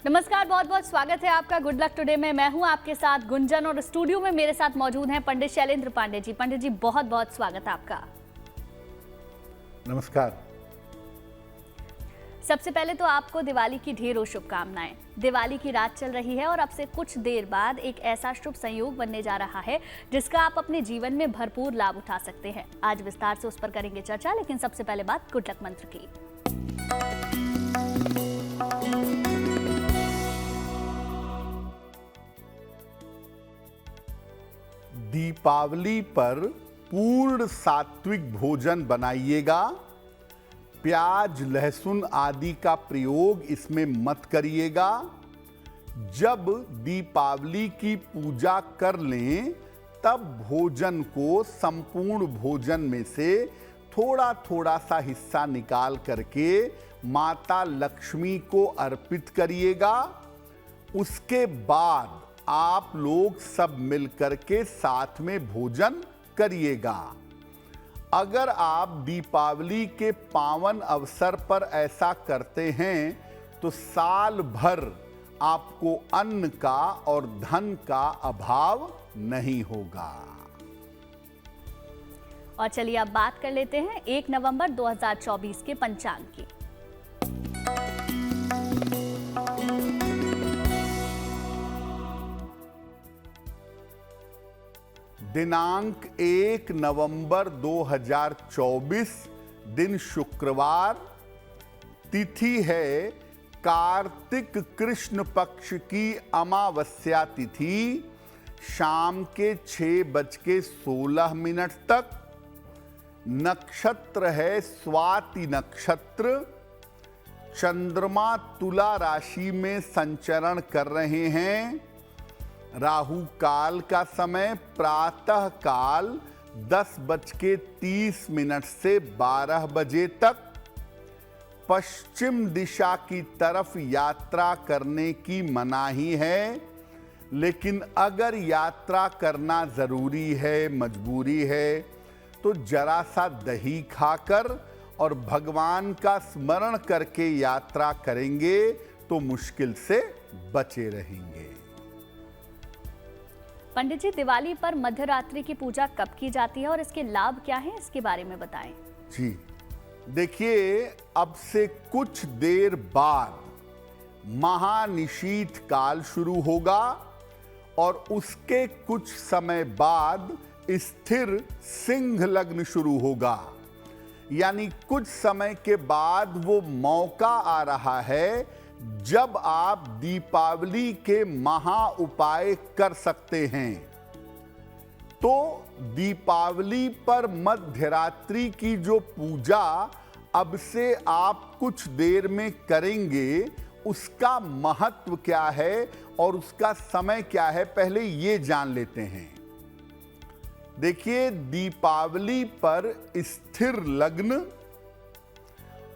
नमस्कार, बहुत बहुत स्वागत है आपका गुड लक टुडे में। मैं हूं आपके साथ गुंजन और स्टूडियो में मेरे साथ मौजूद हैं पंडित शैलेंद्र पांडे जी। पंडित जी, बहुत बहुत स्वागत है आपका। नमस्कार। सबसे पहले तो आपको दिवाली की ढेरों शुभकामनाएं। दिवाली की रात चल रही है और अब से कुछ देर बाद एक ऐसा शुभ संयोग बनने जा रहा है जिसका आप अपने जीवन में भरपूर लाभ उठा सकते हैं। आज विस्तार से उस पर करेंगे चर्चा, लेकिन सबसे पहले बात गुड लक मंत्र की। दीपावली पर पूर्ण सात्विक भोजन बनाइएगा। प्याज, लहसुन आदि का प्रयोग इसमें मत करिएगा। जब दीपावली की पूजा कर लें तब भोजन को संपूर्ण भोजन में से थोड़ा थोड़ा सा हिस्सा निकाल करके माता लक्ष्मी को अर्पित करिएगा। उसके बाद आप लोग सब मिलकर के साथ में भोजन करिएगा। अगर आप दीपावली के पावन अवसर पर ऐसा करते हैं तो साल भर आपको अन्न का और धन का अभाव नहीं होगा। और चलिए अब बात कर लेते हैं 1 नवंबर 2024 के पंचांग की। दिनांक 1 नवंबर 2024, दिन शुक्रवार, तिथि है कार्तिक कृष्ण पक्ष की अमावस्या तिथि, शाम के 6:16 तक। नक्षत्र है स्वाति नक्षत्र। चंद्रमा तुला राशि में संचरण कर रहे हैं। राहु काल का समय प्रातः काल 10:30 से 12 बजे तक। पश्चिम दिशा की तरफ यात्रा करने की मनाही है, लेकिन अगर यात्रा करना जरूरी है, मजबूरी है, तो जरा सा दही खाकर और भगवान का स्मरण करके यात्रा करेंगे तो मुश्किल से बचे रहेंगे। पंडित जी, दिवाली पर मध्यरात्रि की पूजा कब की जाती है और इसके लाभ क्या हैं, इसके बारे में बताएं। जी देखिए, अब से कुछ देर बाद महानिशीथ काल शुरू होगा और उसके कुछ समय बाद स्थिर सिंह लग्न शुरू होगा। यानी कुछ समय के बाद वो मौका आ रहा है जब आप दीपावली के महा उपाय कर सकते हैं। तो दीपावली पर मध्यरात्रि की जो पूजा अब से आप कुछ देर में करेंगे, उसका महत्व क्या है और उसका समय क्या है, पहले ये जान लेते हैं। देखिए, दीपावली पर स्थिर लग्न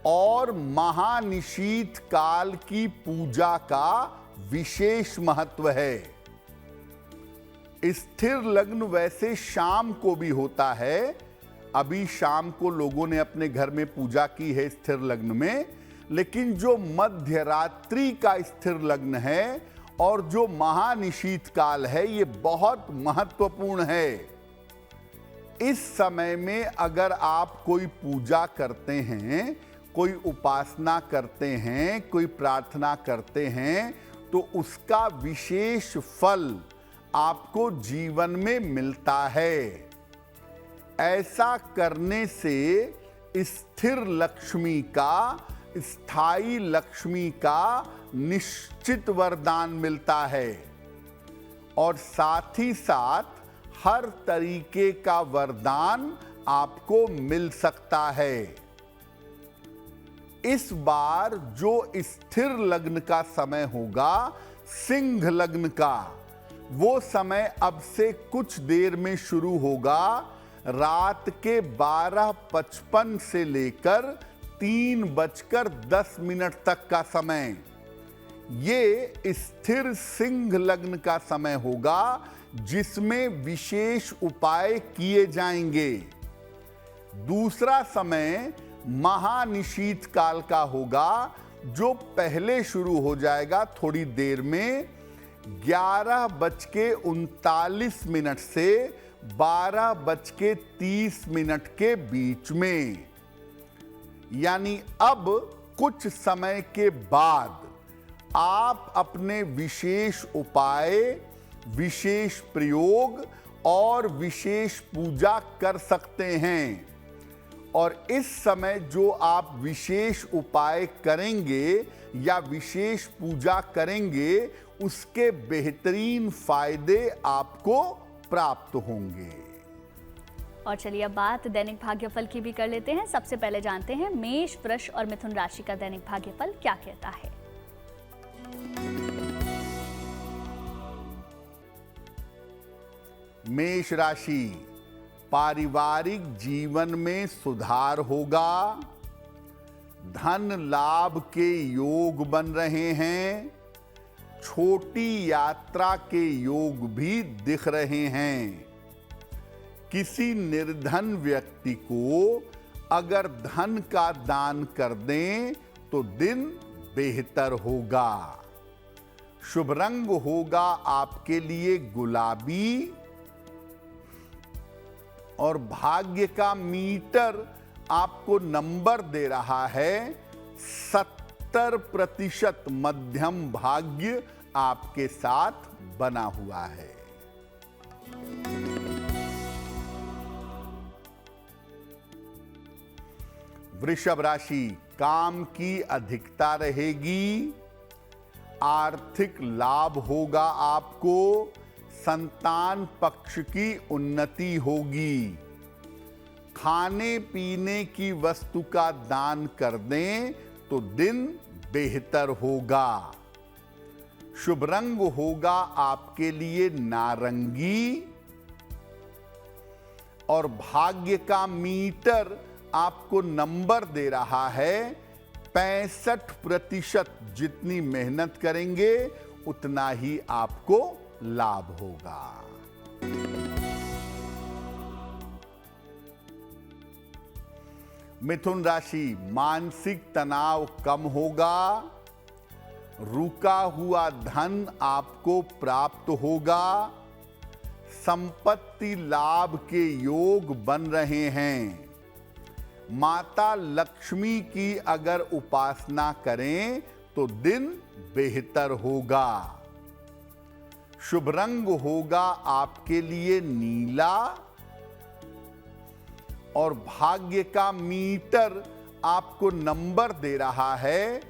और महानिशीथ काल की पूजा का विशेष महत्व है। स्थिर लग्न वैसे शाम को भी होता है। अभी शाम को लोगों ने अपने घर में पूजा की है स्थिर लग्न में, लेकिन जो मध्य रात्रि का स्थिर लग्न है और जो महानिशीथ काल है, ये बहुत महत्वपूर्ण है। इस समय में अगर आप कोई पूजा करते हैं, कोई उपासना करते हैं, कोई प्रार्थना करते हैं, तो उसका विशेष फल आपको जीवन में मिलता है। ऐसा करने से स्थिर लक्ष्मी का, स्थायी लक्ष्मी का निश्चित वरदान मिलता है और साथ ही साथ हर तरीके का वरदान आपको मिल सकता है। इस बार जो स्थिर लग्न का समय होगा, सिंह लग्न का, वो समय अब से कुछ देर में शुरू होगा। रात के 12:55 से लेकर 3:10 तक का समय, ये स्थिर सिंह लग्न का समय होगा जिसमें विशेष उपाय किए जाएंगे। दूसरा समय महानिशीथ काल का होगा, जो पहले शुरू हो जाएगा थोड़ी देर में 11:39 से 12:30 के बीच में। यानी अब कुछ समय के बाद आप अपने विशेष उपाय, विशेष प्रयोग और विशेष पूजा कर सकते हैं। और इस समय जो आप विशेष उपाय करेंगे या विशेष पूजा करेंगे उसके बेहतरीन फायदे आपको प्राप्त होंगे। और चलिए अब बात दैनिक भाग्यफल की भी कर लेते हैं। सबसे पहले जानते हैं मेष, वृष और मिथुन राशि का दैनिक भाग्यफल क्या कहता है। मेष राशि, पारिवारिक जीवन में सुधार होगा। धन लाभ के योग बन रहे हैं। छोटी यात्रा के योग भी दिख रहे हैं। किसी निर्धन व्यक्ति को अगर धन का दान कर दें तो दिन बेहतर होगा। शुभ रंग होगा आपके लिए गुलाबी और भाग्य का मीटर आपको नंबर दे रहा है 70% मध्यम भाग्य आपके साथ बना हुआ है। वृषभ राशि, काम की अधिकता रहेगी। आर्थिक लाभ होगा आपको। संतान पक्ष की उन्नति होगी। खाने पीने की वस्तु का दान कर दें तो दिन बेहतर होगा। शुभ रंग होगा आपके लिए नारंगी और भाग्य का मीटर आपको नंबर दे रहा है 65%। जितनी मेहनत करेंगे उतना ही आपको लाभ होगा। मिथुन राशि, मानसिक तनाव कम होगा। रुका हुआ धन आपको प्राप्त होगा। संपत्ति लाभ के योग बन रहे हैं। माता लक्ष्मी की अगर उपासना करें तो दिन बेहतर होगा। शुभ रंग होगा आपके लिए नीला और भाग्य का मीटर आपको नंबर दे रहा है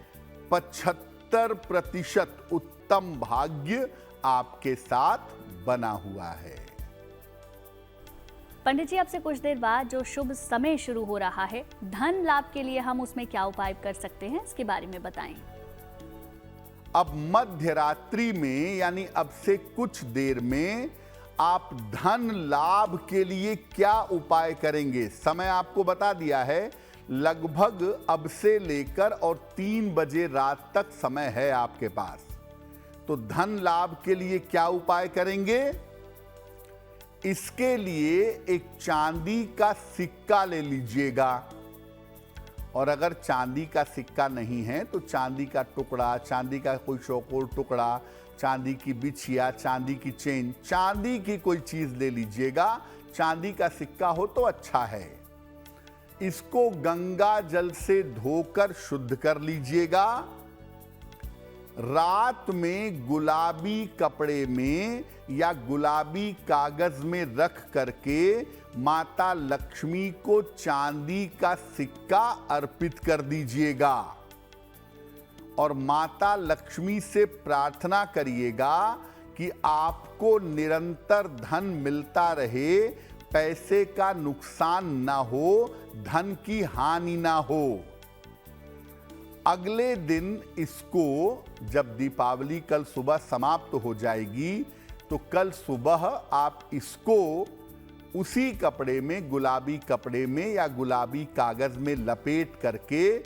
75%। उत्तम भाग्य आपके साथ बना हुआ है। पंडित जी, आपसे कुछ देर बाद जो शुभ समय शुरू हो रहा है, धन लाभ के लिए हम उसमें क्या उपाय कर सकते हैं, इसके बारे में बताएं। अब मध्य रात्रि में यानी अब से कुछ देर में आप धन लाभ के लिए क्या उपाय करेंगे, समय आपको बता दिया है। लगभग अब से लेकर और 3 बजे रात तक समय है आपके पास। तो धन लाभ के लिए क्या उपाय करेंगे? इसके लिए एक चांदी का सिक्का ले लीजिएगा। और अगर चांदी का सिक्का नहीं है तो चांदी का टुकड़ा, चांदी का कोई चौकोर टुकड़ा, चांदी की बिछिया, चांदी की चेन, चांदी की कोई चीज ले लीजिएगा। चांदी का सिक्का हो तो अच्छा है। इसको गंगा जल से धोकर शुद्ध कर लीजिएगा। रात में गुलाबी कपड़े में या गुलाबी कागज में रख करके माता लक्ष्मी को चांदी का सिक्का अर्पित कर दीजिएगा और माता लक्ष्मी से प्रार्थना करिएगा कि आपको निरंतर धन मिलता रहे, पैसे का नुकसान ना हो, धन की हानि ना हो। अगले दिन इसको, जब दीपावली कल सुबह समाप्त हो जाएगी तो कल सुबह आप इसको उसी कपड़े में, गुलाबी कपड़े में या गुलाबी कागज में लपेट करके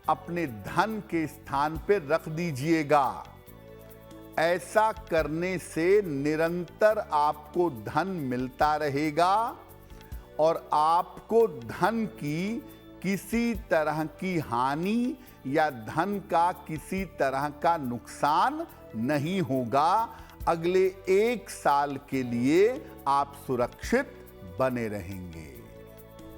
अपने धन के स्थान पर रख दीजिएगा। ऐसा करने से निरंतर आपको धन मिलता रहेगा और आपको धन की किसी तरह की हानि या धन का किसी तरह का नुकसान नहीं होगा। अगले 1 साल के लिए आप सुरक्षित बने रहेंगे।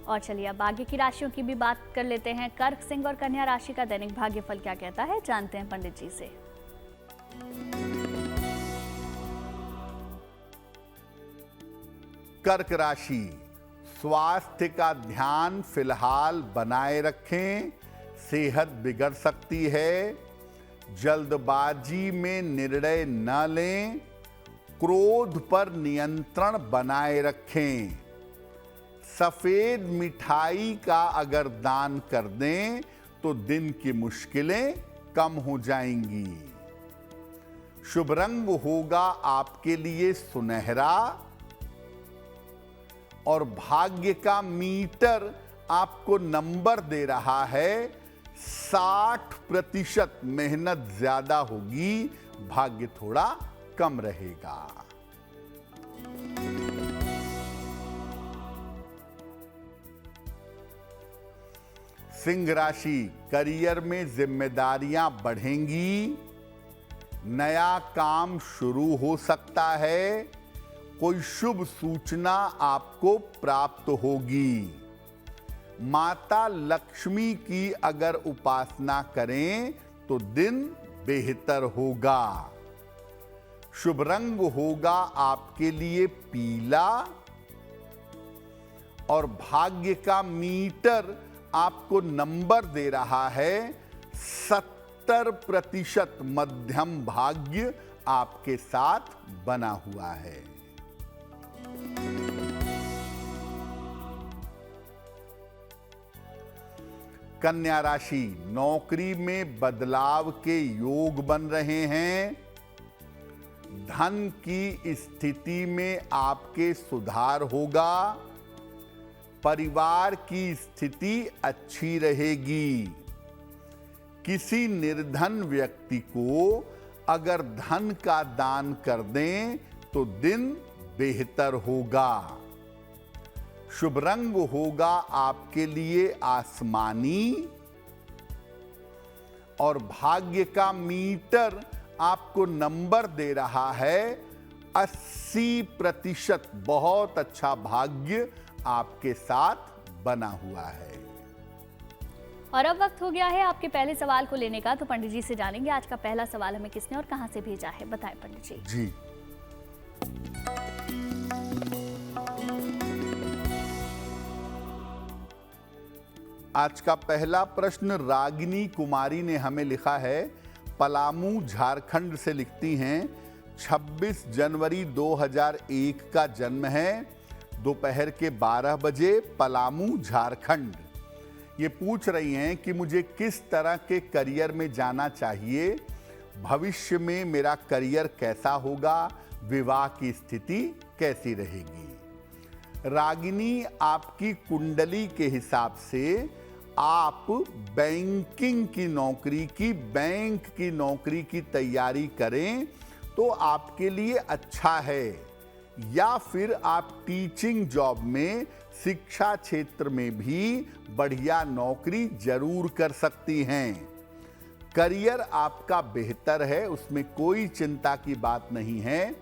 और चलिए अब आगे की राशियों की भी बात कर लेते हैं। कर्क, सिंह और कन्या राशि का दैनिक भाग्यफल क्या कहता है, जानते हैं पंडित जी से। कर्क राशि, स्वास्थ्य का ध्यान फिलहाल बनाए रखें, सेहत बिगड़ सकती है। जल्दबाजी में निर्णय न लें, क्रोध पर नियंत्रण बनाए रखें। सफेद मिठाई का अगर दान कर दें तो दिन की मुश्किलें कम हो जाएंगी। शुभ रंग होगा आपके लिए सुनहरा और भाग्य का मीटर आपको नंबर दे रहा है 60%। मेहनत ज्यादा होगी, भाग्य थोड़ा कम रहेगा। सिंह राशि, करियर में जिम्मेदारियां बढ़ेंगी, नया काम शुरू हो सकता है, कोई शुभ सूचना आपको प्राप्त होगी। माता लक्ष्मी की अगर उपासना करें तो दिन बेहतर होगा। शुभ रंग होगा आपके लिए पीला और भाग्य का मीटर आपको नंबर दे रहा है 70%। मध्यम भाग्य आपके साथ बना हुआ है। कन्या राशि, नौकरी में बदलाव के योग बन रहे हैं। धन की स्थिति में आपके सुधार होगा। परिवार की स्थिति अच्छी रहेगी। किसी निर्धन व्यक्ति को अगर धन का दान कर दें तो दिन बेहतर होगा। शुभ रंग होगा आपके लिए आसमानी और भाग्य का मीटर आपको नंबर दे रहा है 80%। बहुत अच्छा भाग्य आपके साथ बना हुआ है। और अब वक्त हो गया है आपके पहले सवाल को लेने का, तो पंडित जी से जानेंगे आज का पहला सवाल हमें किसने और कहां से भेजा है। बताएं पंडित जी। जी, आज का पहला प्रश्न रागिनी कुमारी ने हमें लिखा है। पलामू झारखंड से लिखती हैं। 26 जनवरी 2001 का जन्म है। दोपहर के 12 बजे, पलामू झारखंड। ये पूछ रही हैं कि मुझे किस तरह के करियर में जाना चाहिए, भविष्य में मेरा करियर कैसा होगा, विवाह की स्थिति कैसी रहेगी। रागिनी, आपकी कुंडली के हिसाब से आप बैंकिंग की नौकरी की, बैंक की नौकरी की तैयारी करें तो आपके लिए अच्छा है, या फिर आप टीचिंग जॉब में, शिक्षा क्षेत्र में भी बढ़िया नौकरी जरूर कर सकती हैं। करियर आपका बेहतर है, उसमें कोई चिंता की बात नहीं है।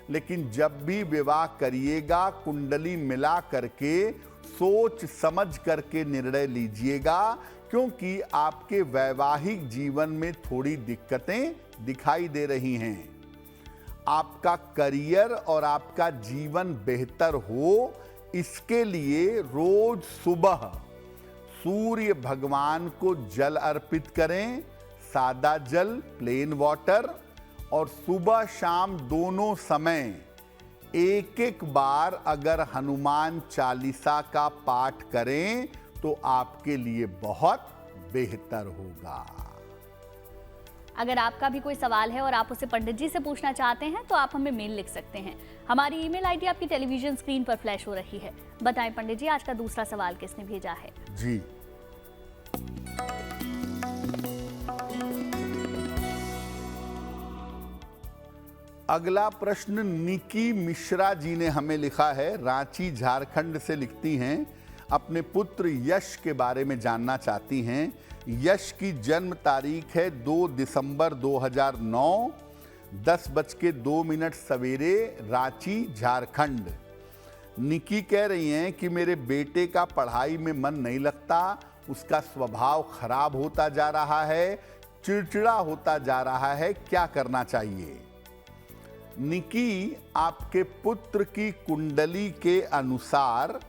लेकिन जब भी विवाह करिएगा, कुंडली मिला करके सोच समझ करके निर्णय लीजिएगा, क्योंकि आपके वैवाहिक जीवन में थोड़ी दिक्कतें दिखाई दे रही हैं। आपका करियर और आपका जीवन बेहतर हो, इसके लिए रोज सुबह सूर्य भगवान को जल अर्पित करें, सादा जल, प्लेन वाटर, और सुबह शाम दोनों समय एक बार अगर हनुमान चालीसा का पाठ करें तो आपके लिए बहुत बेहतर होगा। अगर आपका भी कोई सवाल है और आप उसे पंडित जी से पूछना चाहते हैं तो आप हमें मेल लिख सकते हैं। हमारी ईमेल आईडी आपकी टेलीविजन स्क्रीन पर फ्लैश हो रही है। बताएं पंडित जी, आज का दूसरा सवाल किसने भेजा है। जी, अगला प्रश्न निकी मिश्रा जी ने हमें लिखा है। रांची झारखंड से लिखती हैं। अपने पुत्र यश के बारे में जानना चाहती हैं। यश की जन्म तारीख है 2 दिसंबर 2009, 10:02 सवेरे, रांची, झारखंड। निकी कह रही हैं कि मेरे बेटे का पढ़ाई में मन नहीं लगता, उसका स्वभाव खराब होता जा रहा है, चिड़चिड़ा होता जा रहा है, क्या करना चाहिए? निकी, आपके पुत्र की कुंडली के अनुसार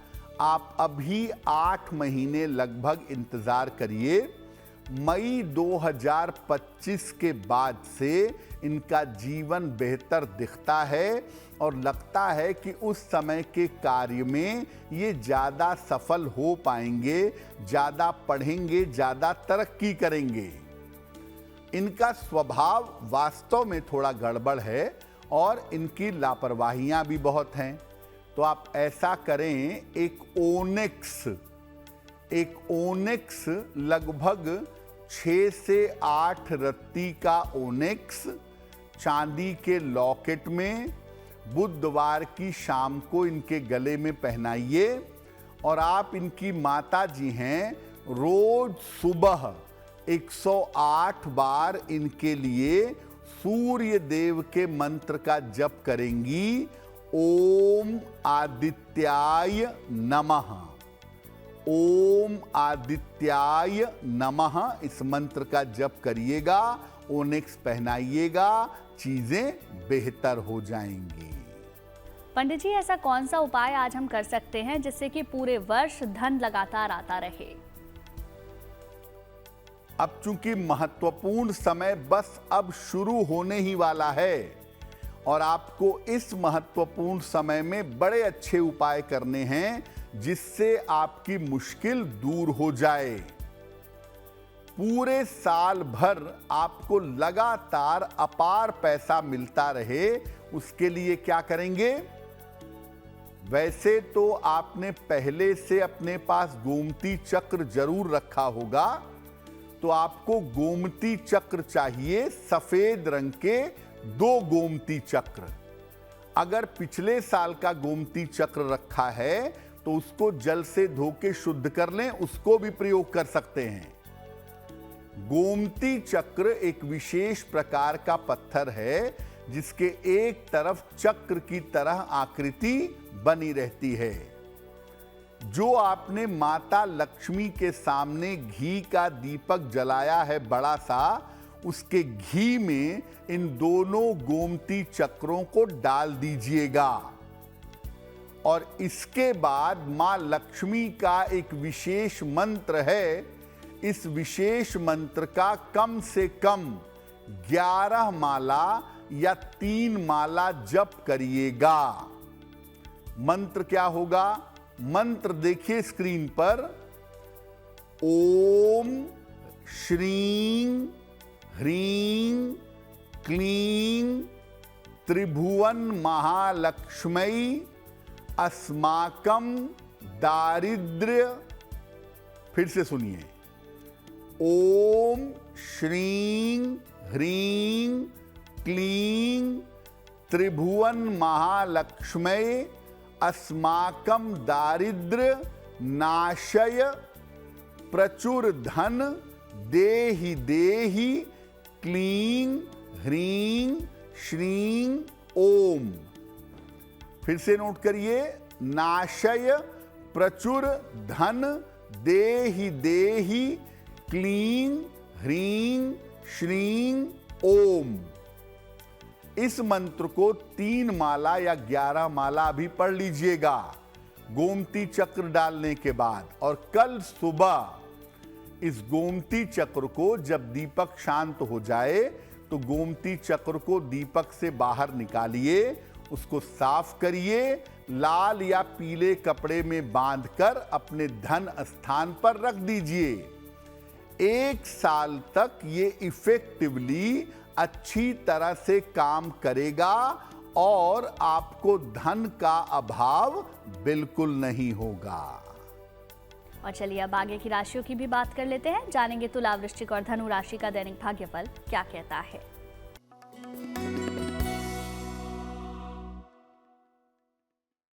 आप अभी 8 महीने लगभग इंतजार करिए। मई 2025 के बाद से इनका जीवन बेहतर दिखता है और लगता है कि उस समय के कार्य में ये ज़्यादा सफल हो पाएंगे, ज़्यादा पढ़ेंगे, ज़्यादा तरक्की करेंगे। इनका स्वभाव वास्तव में थोड़ा गड़बड़ है और इनकी लापरवाहियां भी बहुत हैं। तो आप ऐसा करें, एक ओनिक्स लगभग 6 से 8 रत्ती का ओनिक्स चांदी के लॉकेट में बुधवार की शाम को इनके गले में पहनाइए। और आप इनकी माता जी हैं, रोज सुबह 108 बार इनके लिए सूर्य देव के मंत्र का जप करेंगी। ओम आदित्याय नमः, ओम आदित्याय नमः, इस मंत्र का जप करिएगा, ओनिक्स पहनाइएगा, चीजें बेहतर हो जाएंगी। पंडित जी, ऐसा कौन सा उपाय आज हम कर सकते हैं जिससे कि पूरे वर्ष धन लगातार आता रहे? अब चूंकि महत्वपूर्ण समय बस अब शुरू होने ही वाला है और आपको इस महत्वपूर्ण समय में बड़े अच्छे उपाय करने हैं जिससे आपकी मुश्किल दूर हो जाए। पूरे साल भर आपको लगातार अपार पैसा मिलता रहे, उसके लिए क्या करेंगे? वैसे तो आपने पहले से अपने पास गोमती चक्र जरूर रखा होगा, तो आपको गोमती चक्र चाहिए, सफेद रंग के 2 गोमती चक्र। अगर पिछले साल का गोमती चक्र रखा है तो उसको जल से धो के शुद्ध कर लें, उसको भी प्रयोग कर सकते हैं। गोमती चक्र एक विशेष प्रकार का पत्थर है जिसके एक तरफ चक्र की तरह आकृति बनी रहती है। जो आपने माता लक्ष्मी के सामने घी का दीपक जलाया है बड़ा सा, उसके घी में इन दोनों गोमती चक्रों को डाल दीजिएगा। और इसके बाद मां लक्ष्मी का एक विशेष मंत्र है, इस विशेष मंत्र का कम से कम 11 माला या 3 माला जप करिएगा। मंत्र क्या होगा? मंत्र देखिए स्क्रीन पर। ओम श्रीं ह्रीं क्लीं त्रिभुवन महालक्ष्मी अस्माकं दारिद्र्य, फिर से सुनिए, ओम श्रीं ह्रीं क्लीं त्रिभुवन महालक्ष्मी अस्माकं दारिद्र्य नाशय प्रचुर धन देहि देहि क्लीं ह्रीं श्रीं ओम। फिर से नोट करिए, नाशय प्रचुर धन देहि देहि क्लीं ह्रीं श्रीं ओम। इस मंत्र को 3 माला या 11 माला भी पढ़ लीजिएगा गोमती चक्र डालने के बाद। और कल सुबह इस गोमती चक्र को जब दीपक शांत हो जाए तो गोमती चक्र को दीपक से बाहर निकालिए, उसको साफ करिए, लाल या पीले कपड़े में बांधकर अपने धन स्थान पर रख दीजिए। 1 साल तक ये इफेक्टिवली अच्छी तरह से काम करेगा और आपको धन का अभाव बिल्कुल नहीं होगा। और चलिए अब आगे की राशियों की भी बात कर लेते हैं। जानेंगे तुला, वृश्चिक और धनु राशि का दैनिक भाग्यफल क्या कहता है।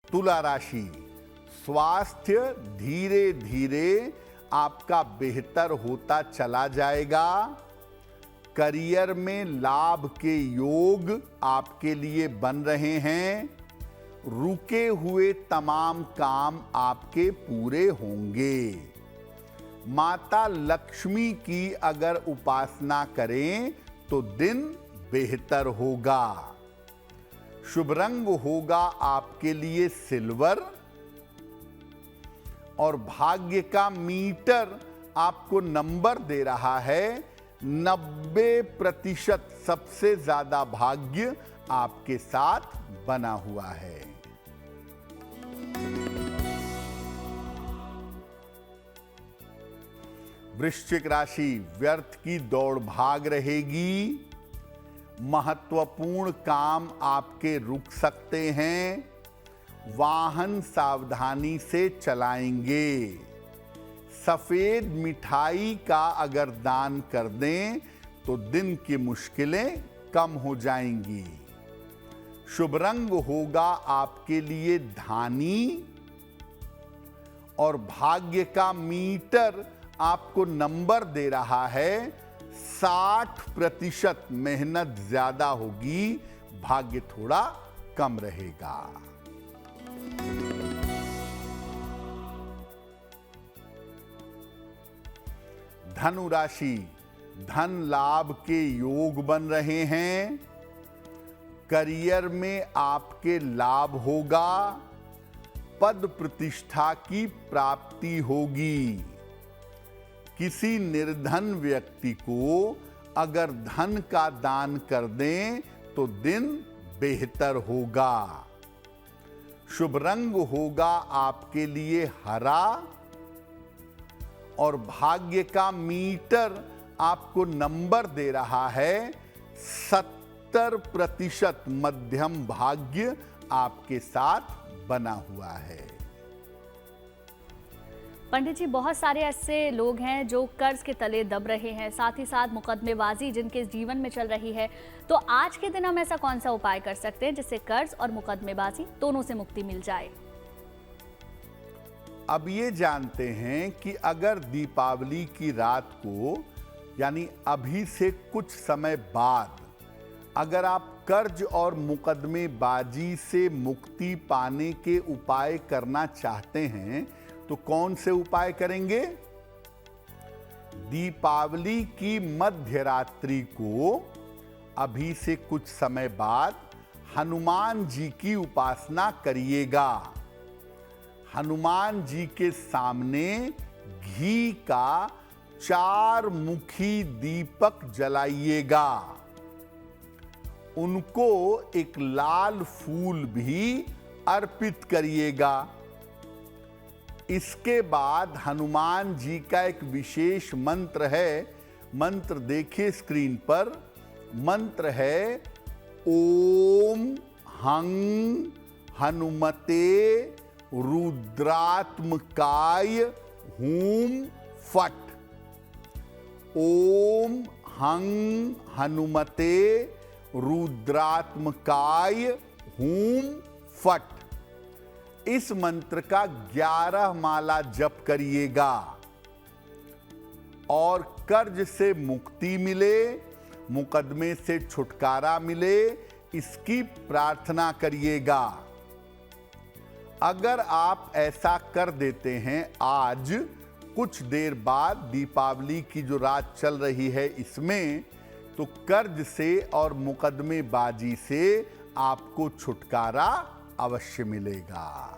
तुला राशि, स्वास्थ्य धीरे धीरे आपका बेहतर होता चला जाएगा। करियर में लाभ के योग आपके लिए बन रहे हैं। रुके हुए तमाम काम आपके पूरे होंगे। माता लक्ष्मी की अगर उपासना करें तो दिन बेहतर होगा। शुभ रंग होगा आपके लिए सिल्वर और भाग्य का मीटर आपको नंबर दे रहा है 90%। सबसे ज्यादा भाग्य आपके साथ बना हुआ है। वृश्चिक राशि, व्यर्थ की दौड़ भाग रहेगी। महत्वपूर्ण काम आपके रुक सकते हैं। वाहन सावधानी से चलाएंगे। सफेद मिठाई का अगर दान कर दें तो दिन की मुश्किलें कम हो जाएंगी। शुभ रंग होगा आपके लिए धानी और भाग्य का मीटर आपको नंबर दे रहा है 60%। मेहनत ज्यादा होगी, भाग्य थोड़ा कम रहेगा। धनु राशि, धन लाभ के योग बन रहे हैं। करियर में आपके लाभ होगा। पद प्रतिष्ठा की प्राप्ति होगी। किसी निर्धन व्यक्ति को अगर धन का दान कर दें तो दिन बेहतर होगा। शुभ रंग होगा आपके लिए हरा और भाग्य का मीटर आपको नंबर दे रहा है 70%। मध्यम भाग्य आपके साथ बना हुआ है। पंडित जी, बहुत सारे ऐसे लोग हैं जो कर्ज के तले दब रहे हैं, साथ ही साथ मुकदमेबाजी जिनके जीवन में चल रही है। तो आज के दिन हम ऐसा कौन सा उपाय कर सकते हैं जिससे कर्ज और मुकदमेबाजी दोनों से मुक्ति मिल जाए? अब ये जानते हैं कि अगर दीपावली की रात को यानी अभी से कुछ समय बाद अगर आप कर्ज और मुकदमेबाजी से मुक्ति पाने के उपाय करना चाहते हैं तो कौन से उपाय करेंगे? दीपावली की मध्य रात्रि को अभी से कुछ समय बाद हनुमान जी की उपासना करिएगा। हनुमान जी के सामने घी का 4 मुखी दीपक जलाइएगा। उनको एक लाल फूल भी अर्पित करिएगा। इसके बाद हनुमान जी का एक विशेष मंत्र है। मंत्र देखिए स्क्रीन पर। मंत्र है ओम हं हनुमते रुद्रात्मकाय हूम फट। ओम हं हनुमते रुद्रात्मकाय हूम फट। इस मंत्र का 11 माला जप करिएगा और कर्ज से मुक्ति मिले, मुकदमे से छुटकारा मिले, इसकी प्रार्थना करिएगा। अगर आप ऐसा कर देते हैं आज कुछ देर बाद दीपावली की जो रात चल रही है इसमें, तो कर्ज से और मुकदमेबाजी से आपको छुटकारा अवश्य मिलेगा।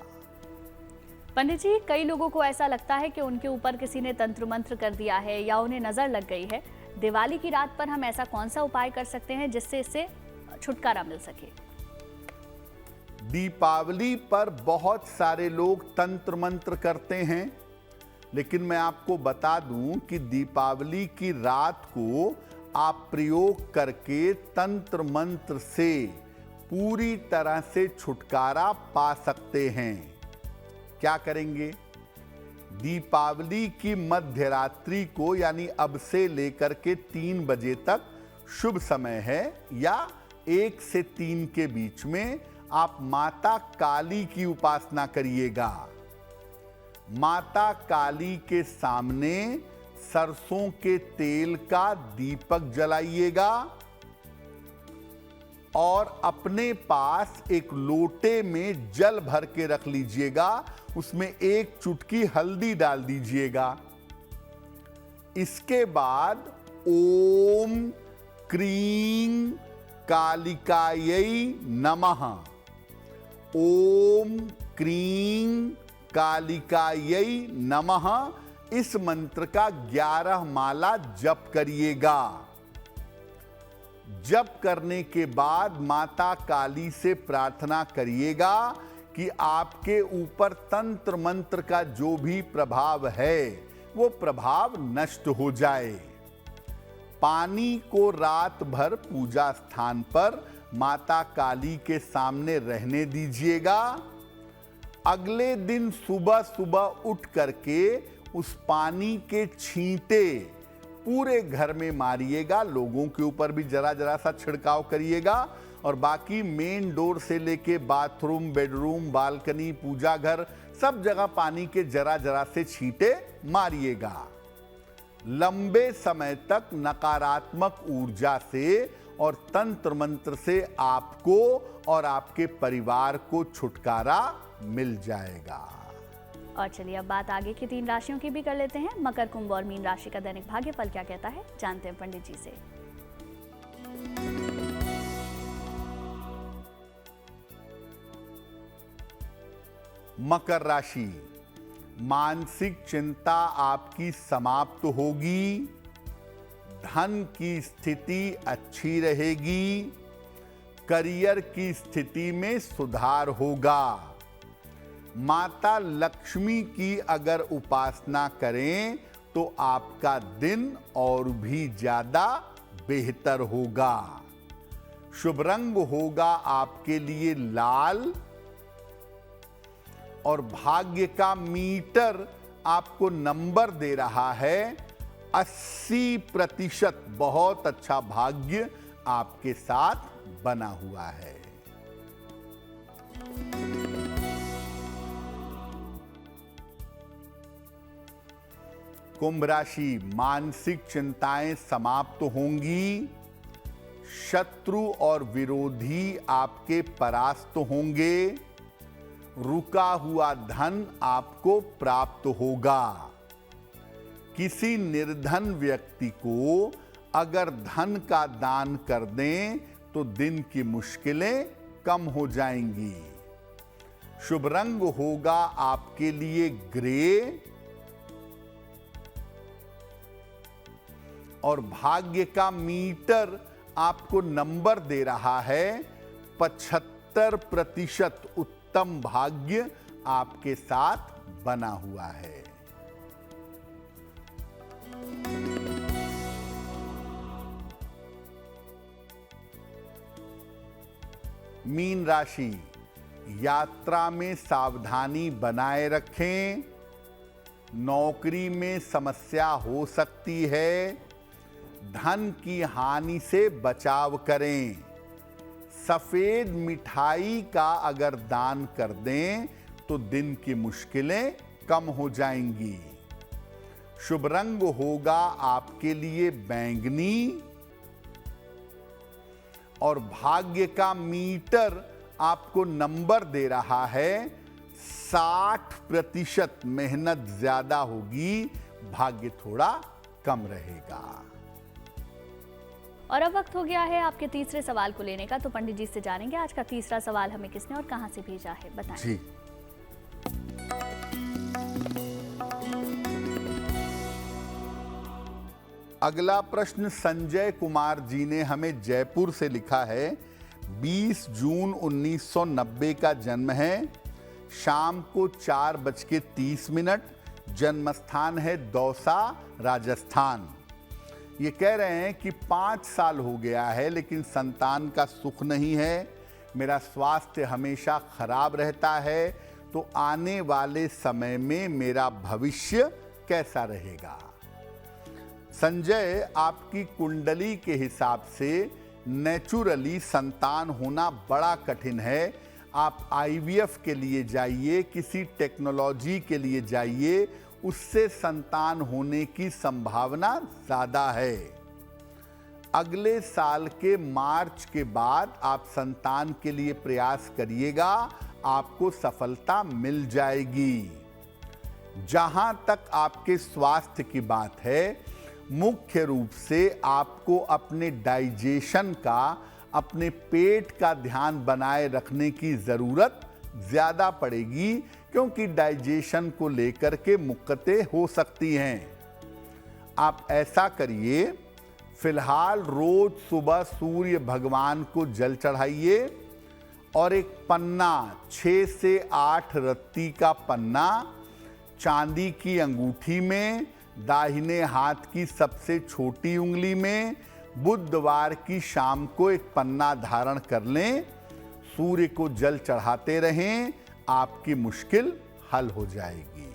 पंडित जी, कई लोगों को ऐसा लगता है कि उनके ऊपर किसी ने तंत्र मंत्र कर दिया है या उन्हें नजर लग गई है। दिवाली की रात पर हम ऐसा कौन सा उपाय कर सकते हैं जिससे इससे छुटकारा मिल सके? दीपावली पर बहुत सारे लोग तंत्र मंत्र करते हैं, लेकिन मैं आपको बता दूं कि दीपावली की रात को आप प्रयोग करके तंत्र मंत्र से पूरी तरह से छुटकारा पा सकते हैं। क्या करेंगे? दीपावली की मध्य रात्रि को यानी अब से लेकर के 3 बजे तक शुभ समय है, या 1 से 3 के बीच में आप माता काली की उपासना करिएगा। माता काली के सामने सरसों के तेल का दीपक जलाइएगा और अपने पास एक लोटे में जल भर के रख लीजिएगा, उसमें एक चुटकी हल्दी डाल दीजिएगा। इसके बाद ओम क्रीं कालिकायै नमः, ओम क्रीं कालिकायै नमः, इस मंत्र का 11 माला जप करिएगा। जप करने के बाद माता काली से प्रार्थना करिएगा कि आपके ऊपर तंत्र मंत्र का जो भी प्रभाव है वो प्रभाव नष्ट हो जाए। पानी को रात भर पूजा स्थान पर माता काली के सामने रहने दीजिएगा। अगले दिन सुबह सुबह उठ करके उस पानी के छींटे पूरे घर में मारिएगा, लोगों के ऊपर भी जरा जरा सा छिड़काव करिएगा और बाकी मेन डोर से लेके बाथरूम, बेडरूम, बालकनी, पूजा घर, सब जगह पानी के जरा जरा से छींटे मारिएगा। लंबे समय तक नकारात्मक ऊर्जा से और तंत्र मंत्र से आपको और आपके परिवार को छुटकारा मिल जाएगा। और चलिए अब बात आगे की 3 राशियों की भी कर लेते हैं। मकर, कुंभ और मीन राशि का दैनिक भाग्यफल क्या कहता है, जानते हैं पंडित जी से। मकर राशि, मानसिक चिंता आपकी समाप्त होगी, धन की स्थिति अच्छी रहेगी, करियर की स्थिति में सुधार होगा। माता लक्ष्मी की अगर उपासना करें तो आपका दिन और भी ज्यादा बेहतर होगा। शुभ रंग होगा आपके लिए लाल और भाग्य का मीटर आपको नंबर दे रहा है 80%। बहुत अच्छा भाग्य आपके साथ बना हुआ है। कुंभ राशि, मानसिक चिंताएं समाप्त होंगी, शत्रु और विरोधी आपके परास्त होंगे, रुका हुआ धन आपको प्राप्त होगा। किसी निर्धन व्यक्ति को अगर धन का दान कर दें तो दिन की मुश्किलें कम हो जाएंगी। शुभ रंग होगा आपके लिए ग्रे और भाग्य का मीटर आपको नंबर दे रहा है 75%। उत्तम भाग्य आपके साथ बना हुआ है। मीन राशि, यात्रा में सावधानी बनाए रखें, नौकरी में समस्या हो सकती है, धन की हानि से बचाव करें। सफेद मिठाई का अगर दान कर दें तो दिन की मुश्किलें कम हो जाएंगी। शुभ रंग होगा आपके लिए बैंगनी और भाग्य का मीटर आपको नंबर दे रहा है 60%। मेहनत ज्यादा होगी, भाग्य थोड़ा कम रहेगा। और अब वक्त हो गया है आपके तीसरे सवाल को लेने का, तो पंडित जी से जानेंगे आज का तीसरा सवाल हमें किसने और कहां से भेजा है, बताएं। जी, अगला प्रश्न संजय कुमार जी ने हमें जयपुर से लिखा है। 20 जून 1990 का जन्म है, शाम को 4:30, जन्म स्थान है दौसा, राजस्थान। ये कह रहे हैं कि 5 साल हो गया है लेकिन संतान का सुख नहीं है, मेरा स्वास्थ्य हमेशा खराब रहता है, तो आने वाले समय में मेरा भविष्य कैसा रहेगा। संजय, आपकी कुंडली के हिसाब से नेचुरली संतान होना बड़ा कठिन है। आप आईवीएफ के लिए जाइए, किसी टेक्नोलॉजी के लिए जाइए, उससे संतान होने की संभावना ज़्यादा है। अगले साल के मार्च के बाद आप संतान के लिए प्रयास करिएगा, आपको सफलता मिल जाएगी। जहां तक आपके स्वास्थ्य की बात है, मुख्य रूप से आपको अपने डाइजेशन का, अपने पेट का ध्यान बनाए रखने की ज़रूरत ज़्यादा पड़ेगी, क्योंकि डाइजेशन को लेकर के मुक्कतें हो सकती हैं। आप ऐसा करिए, फिलहाल रोज सुबह सूर्य भगवान को जल चढ़ाइए और एक पन्ना, 6 से 8 रत्ती का पन्ना चांदी की अंगूठी में, दाहिने हाथ की सबसे छोटी उंगली में, बुधवार की शाम को एक पन्ना धारण कर लें, सूर्य को जल चढ़ाते रहें, आपकी मुश्किल हल हो जाएगी।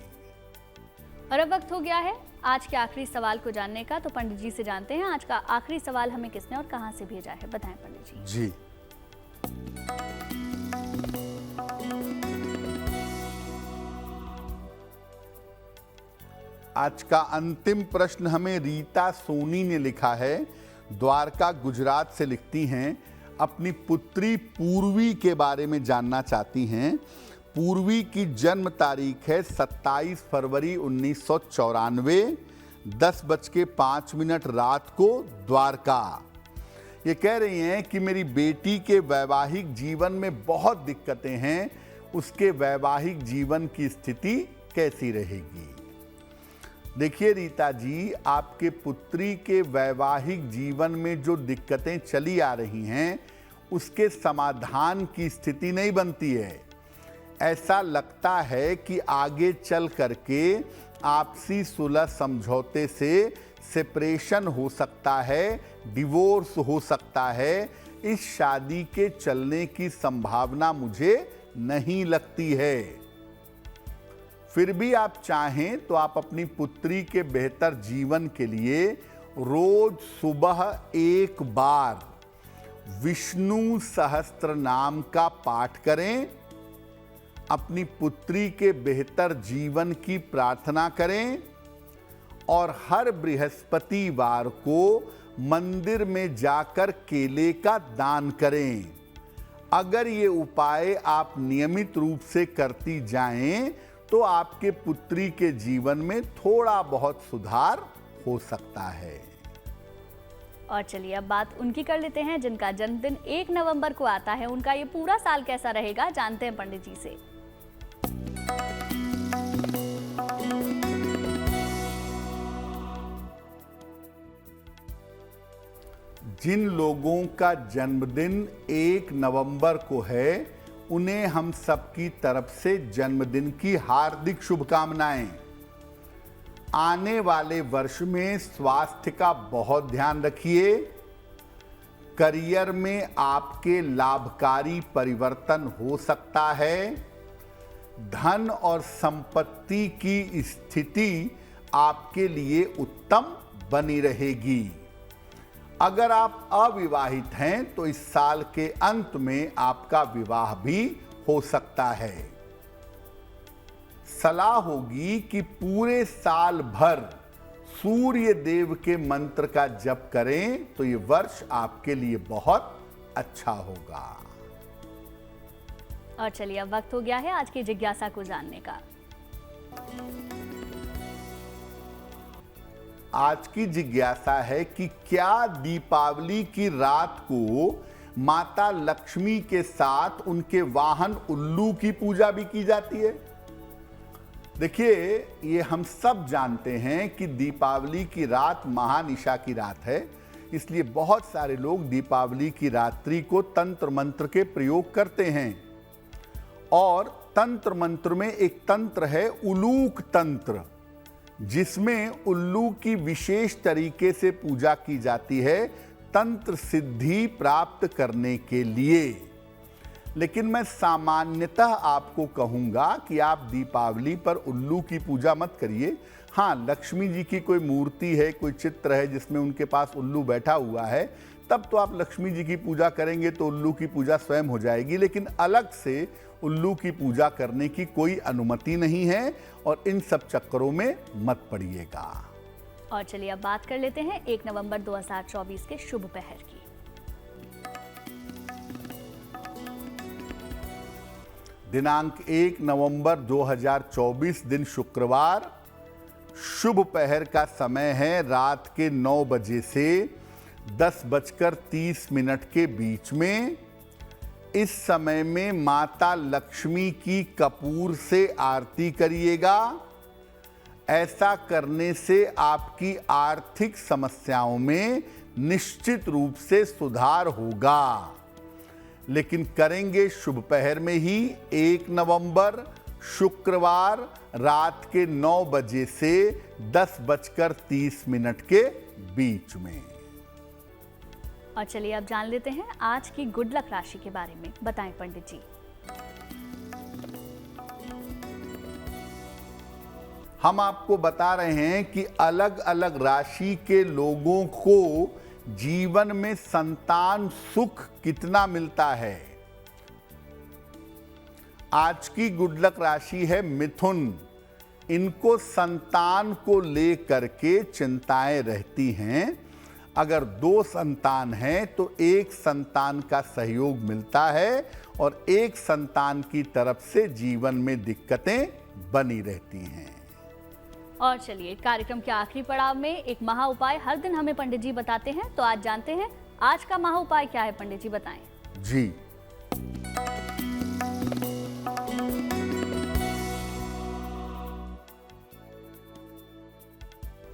और अब वक्त हो गया है आज के आखिरी सवाल को जानने का। तो पंडित जी से जानते हैं आज का आखिरी सवाल हमें किसने और कहां से भेजा है, बताएं पंडित जी। जी, आज का अंतिम प्रश्न हमें रीता सोनी ने लिखा है, द्वारका गुजरात से लिखती हैं, अपनी पुत्री पूर्वी के बारे में जानना चाहती हैं। पूर्वी की जन्म तारीख है 27 फरवरी 1994, 10:05 रात को, द्वारका। ये कह रही हैं कि मेरी बेटी के वैवाहिक जीवन में बहुत दिक्कतें हैं, उसके वैवाहिक जीवन की स्थिति कैसी रहेगी? देखिए रीता जी, आपके पुत्री के वैवाहिक जीवन में जो दिक्कतें चली आ रही हैं, उसके समाधान की स्थिति नहीं बनती है। ऐसा लगता है कि आगे चल करके आपसी सुलह समझौते से सेपरेशन हो सकता है, डिवोर्स हो सकता है। इस शादी के चलने की संभावना मुझे नहीं लगती है। फिर भी आप चाहें तो आप अपनी पुत्री के बेहतर जीवन के लिए रोज सुबह एक बार विष्णु सहस्त्र नाम का पाठ करें, अपनी पुत्री के बेहतर जीवन की प्रार्थना करें और हर बृहस्पतिवार को मंदिर में जाकर केले का दान करें। अगर ये उपाय आप नियमित रूप से करती जाएं, तो आपके पुत्री के जीवन में थोड़ा बहुत सुधार हो सकता है। और चलिए अब बात उनकी कर लेते हैं जिनका जन्मदिन 1 नवंबर को आता है। उनका ये पूरा साल कैसा रहेगा, जानते हैं पंडित जी से। जिन लोगों का जन्मदिन 1 नवंबर को है, उन्हें हम सबकी तरफ से जन्मदिन की हार्दिक शुभकामनाएं। आने वाले वर्ष में स्वास्थ्य का बहुत ध्यान रखिए। करियर में आपके लाभकारी परिवर्तन हो सकता है। धन और संपत्ति की स्थिति आपके लिए उत्तम बनी रहेगी। अगर आप अविवाहित हैं तो इस साल के अंत में आपका विवाह भी हो सकता है। सलाह होगी कि पूरे साल भर सूर्य देव के मंत्र का जप करें, तो ये वर्ष आपके लिए बहुत अच्छा होगा। और चलिए अब वक्त हो गया है आज की जिज्ञासा को जानने का। आज की जिज्ञासा है कि क्या दीपावली की रात को माता लक्ष्मी के साथ उनके वाहन उल्लू की पूजा भी की जाती है? देखिए, ये हम सब जानते हैं कि दीपावली की रात महानिशा की रात है, इसलिए बहुत सारे लोग दीपावली की रात्रि को तंत्र मंत्र के प्रयोग करते हैं। और तंत्र मंत्र में एक तंत्र है उलूक तंत्र, जिसमें उल्लू की विशेष तरीके से पूजा की जाती है तंत्र सिद्धि प्राप्त करने के लिए। लेकिन मैं सामान्यतः आपको कहूंगा कि आप दीपावली पर उल्लू की पूजा मत करिए। हाँ, लक्ष्मी जी की कोई मूर्ति है, कोई चित्र है जिसमें उनके पास उल्लू बैठा हुआ है, तब तो आप लक्ष्मी जी की पूजा करेंगे तो उल्लू की पूजा स्वयं हो जाएगी, लेकिन अलग से उल्लू की पूजा करने की कोई अनुमति नहीं है और इन सब चक्करों में मत पड़िएगा। और चलिए अब बात कर लेते हैं 1 नवंबर 2024 के शुभ पहर की। दिनांक 1 नवंबर 2024 दिन शुक्रवार, शुभ पहर का समय है रात के 9 बजे से 10:30 के बीच में। इस समय में माता लक्ष्मी की कपूर से आरती करिएगा। ऐसा करने से आपकी आर्थिक समस्याओं में निश्चित रूप से सुधार होगा, लेकिन करेंगे शुभ पहर में ही 1 नवंबर शुक्रवार रात के 9 बजे से 10:30 के बीच में। और चलिए अब जान लेते हैं आज की गुड लक राशि के बारे में। बताएं पंडित जी। हम आपको बता रहे हैं कि अलग अलग राशि के लोगों को जीवन में संतान सुख कितना मिलता है। आज की गुड लक राशि है मिथुन। इनको संतान को लेकर के चिंताएं रहती हैं। अगर 2 संतान हैं तो एक संतान का सहयोग मिलता है और एक संतान की तरफ से जीवन में दिक्कतें बनी रहती हैं। और चलिए कार्यक्रम के आखिरी पड़ाव में एक महा उपाय हर दिन हमें पंडित जी बताते हैं, तो आज जानते हैं आज का महा उपाय क्या है। पंडित जी बताएं। जी,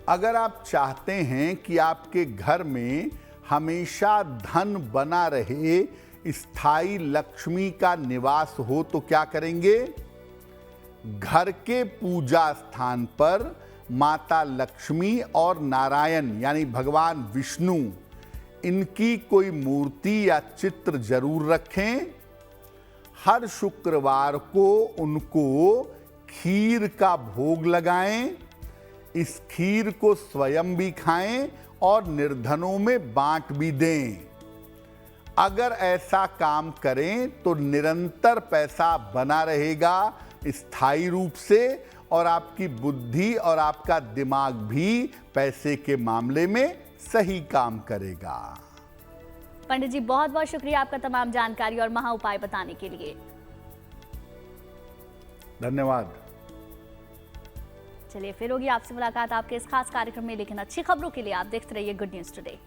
अगर आप चाहते हैं कि आपके घर में हमेशा धन बना रहे, स्थायी लक्ष्मी का निवास हो, तो क्या करेंगे? घर के पूजा स्थान पर माता लक्ष्मी और नारायण यानी भगवान विष्णु, इनकी कोई मूर्ति या चित्र जरूर रखें। हर शुक्रवार को उनको खीर का भोग लगाएं। इस खीर को स्वयं भी खाएं और निर्धनों में बांट भी दें। अगर ऐसा काम करें तो निरंतर पैसा बना रहेगा स्थायी रूप से, और आपकी बुद्धि और आपका दिमाग भी पैसे के मामले में सही काम करेगा। पंडित जी बहुत बहुत शुक्रिया आपका तमाम जानकारी और महा उपाय बताने के लिए। धन्यवाद। चलिए फिर होगी आपसे मुलाकात आपके इस खास कार्यक्रम में, लेकिन अच्छी खबरों के लिए आप देखते रहिए गुड न्यूज टुडे।